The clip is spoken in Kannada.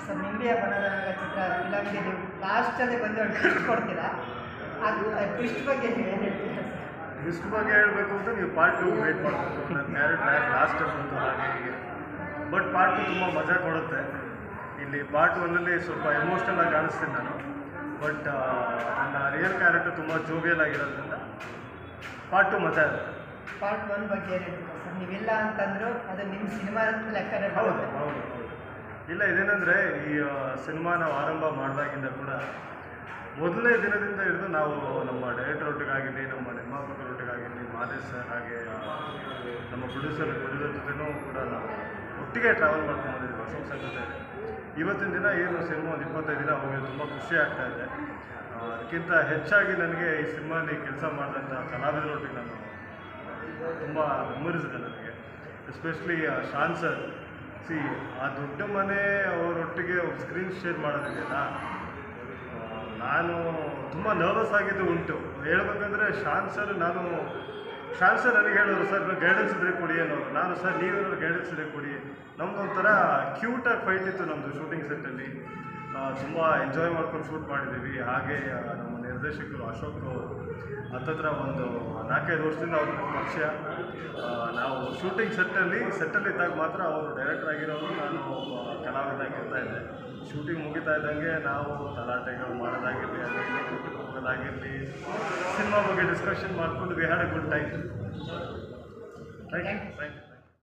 ಸರ್ ನಿಂಬೆಯ ಬಣ್ಣದ ಚಿತ್ರ ಫಿಲಮ್ಗೆ ನೀವು ಲಾಸ್ಟಲ್ಲಿ ಬಂದು ಒಂದು ಟ್ವಿಸ್ಟ್ ಕೊಡ್ತೀರಾ, ಅದು ಟ್ವಿಸ್ಟ್ ಬಗ್ಗೆ ನೀವು ಏನು ಹೇಳ್ತೀರಾ ಸರ್? ಟ್ವಿಸ್ಟ್ ಬಗ್ಗೆ ಹೇಳಬೇಕು ಅಂತ ನೀವು ಪಾರ್ಟ್ 2 ವೇಟ್ ಮಾಡಬೇಕು. ನನ್ನ ಕ್ಯಾರೆಕ್ಟರ್ ಲಾಸ್ಟ್ ಬಂತು ಹಾಗೆ ಹೀಗೆ, ಬಟ್ ಪಾರ್ಟ್ 2 ತುಂಬ ಮಜಾ ಕೊಡುತ್ತೆ. ಇಲ್ಲಿ ಪಾರ್ಟ್ 1ಅಲ್ಲಿ ಸ್ವಲ್ಪ ಎಮೋಷ್ನಲ್ ಆಗಿ ಕಾಣಿಸ್ತೀನಿ ನಾನು, ಬಟ್ ನನ್ನ ರಿಯಲ್ ಕ್ಯಾರೆಕ್ಟರ್ ತುಂಬ ಜೋವಿಯಲ್ ಆಗಿರೋದ್ರಿಂದ ಪಾರ್ಟ್ 2 ಮಜಾ ಇರುತ್ತೆ. ಪಾರ್ಟ್ 1 ಬಗ್ಗೆ ಏನು ಹೇಳ್ತೀರಾ ಸರ್? ನೀವಿಲ್ಲ ಅಂತಂದ್ರು ಅದು ನಿಮ್ಮ ಸಿನಿಮಾ ಲೆಕ್ಕನೇ ಹೌದು ಬರುತ್ತೆ. ಹೌದು ಹೌದು. ಇಲ್ಲ, ಇದೇನೆಂದರೆ ಈ ಸಿನಿಮಾ ನಾವು ಆರಂಭ ಮಾಡಿದಾಗಿಂದ ಕೂಡ ಮೊದಲನೇ ದಿನದಿಂದ ಹಿಡಿದು ನಾವು ನಮ್ಮ ಡೈರೆಕ್ಟರ್ ಒಟ್ಟಿಗಾಗಿರಲಿ, ನಮ್ಮ ನಿರ್ಮಾಪಕರೊಟ್ಟಿಗಾಗಿರಲಿ, ಮಾದೇಶ್ ಸರ್ ಹಾಗೆ ನಮ್ಮ ಪ್ರೊಡ್ಯೂಸರ್ ಜೊತೆನೂ ಕೂಡ ನಾವು ಒಟ್ಟಿಗೆ ಟ್ರಾವೆಲ್ ಮಾಡ್ಕೊಂಡು ಬಂದಿದ್ದೀವಿ ಹೊಸ ಹೊಸ ಜೊತೆ. ಇವತ್ತಿನ ದಿನ ಏನು ಸಿನಿಮಾ ಒಂದು 25 ದಿನ ಹೋಗಿದೆ, ತುಂಬ ಖುಷಿ ಆಗ್ತಾ ಇದೆ. ಅದಕ್ಕಿಂತ ಹೆಚ್ಚಾಗಿ ನನಗೆ ಈ ಸಿನಿಮಾಲಿ ಕೆಲಸ ಮಾಡಿದಂಥ ಕಲಾವಿದರೊಟ್ಟಿಗೆ ನಾನು ತುಂಬ ಮೆಮೊರೀಸ್ ಇದೆ ನನಗೆ. ಎಸ್ಪೆಷಲಿ ಶಾನ್ ಸರ್, ಆ ದೊಡ್ಡ ಮನೆ ಅವರೊಟ್ಟಿಗೆ ಸ್ಕ್ರೀನ್ ಶೇರ್ ಮಾಡೋದಿದೆಯಲ್ಲ, ನಾನು ತುಂಬ ನರ್ವಸ್ ಆಗಿದ್ದು ಉಂಟು. ಹೇಳ್ಬೇಕಂದ್ರೆ ಶಾನ್ ಸರ್ ನನಗೆ ಹೇಳೋರು, ಸರ್ ಗೈಡೆನ್ಸ್ ಇದ್ರೆ ಕೊಡಿ ಅನ್ನೋರು. ನಾನು, ಸರ್ ನೀವೇನಾದ್ರು ಗೈಡೆನ್ಸ್ ಇದ್ರೆ ಕೊಡಿ. ನಮ್ಮದು ಒಂಥರ ಕ್ಯೂಟಾಗಿ ಫೈಟ್ ಇತ್ತು ನಮ್ಮದು ಶೂಟಿಂಗ್ ಸೆಟ್ಟಲ್ಲಿ. ತುಂಬ ಎಂಜಾಯ್ ಮಾಡ್ಕೊಂಡು ಶೂಟ್ ಮಾಡಿದ್ದೀವಿ. ಹಾಗೆ ನಮ್ಮ ನಿರ್ದೇಶಕರು ಅಶೋಕ್ ಹತ್ತತ್ರ ಒಂದು 4-5 ವರ್ಷದಿಂದ ಅವ್ರ ಪರಿಚಯ. ನಾವು ಶೂಟಿಂಗ್ ಸೆಟ್ಟಲ್ಲಿದ್ದಾಗ ಮಾತ್ರ ಅವರು ಡೈರೆಕ್ಟರ್ ಆಗಿರೋರು, ನಾನು ಕಲಾವಿದಾಗಿರ್ತಾ ಇದ್ದೆ. ಶೂಟಿಂಗ್ ಮುಗಿತಾ ಇದ್ದಂಗೆ ನಾವು ತಲಾಟೆಗಳು ಮಾಡೋದಾಗಿರಲಿ, ಅದರಲ್ಲಿ ಹೋಗೋದಾಗಿರಲಿ, ಸಿನಿಮಾ ಬಗ್ಗೆ ಡಿಸ್ಕಷನ್ ಮಾಡಿಕೊಂಡು we had a good time. Thank you.